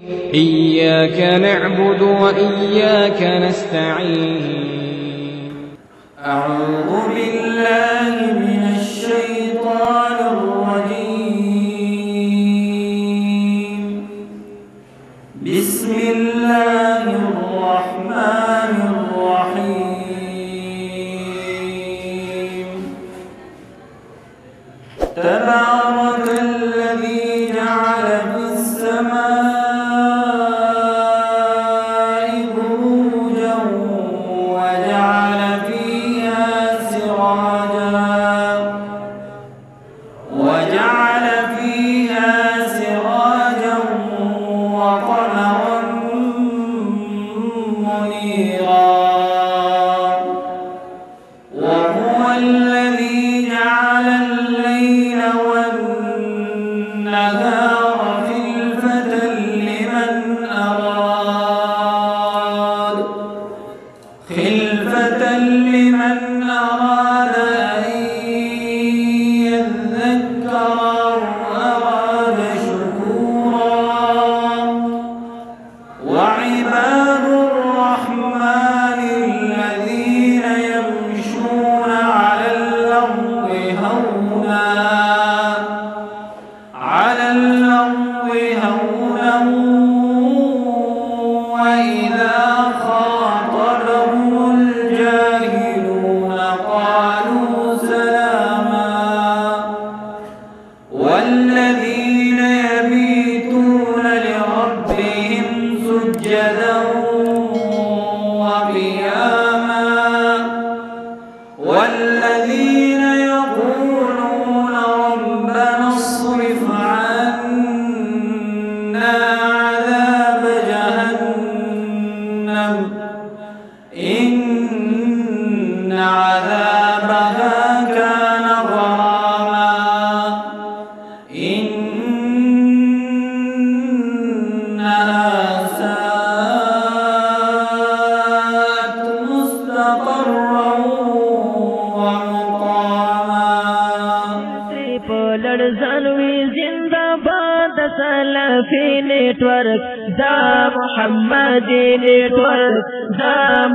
إياك نعبد وإياك نستعين. أعوذ بالله من الشيطان الرجيم. بسم الله الرحمن الرحيم. تبارك الذي جعل في السماء بروجا وجعل فيها سراجا وقمرا منيرا. وهو الذي جعل الليل والنهار خلفة لمن أراد أن يذكر أو أراد شكورا. وعباد الرحمن الذين يمشون على الأرض هونا وإذا خاطبهم الجاهلون قالوا سلاما. والذين يبيتون لربهم سجدا وقياما. والذين يقولون ربنا اصرف عنا عذاب جهنم إن عذابها كان غراما. إنها ساءت مستقرا ومقاما. زندباد سلفی نیٹورک دا محمدی نیٹورک دا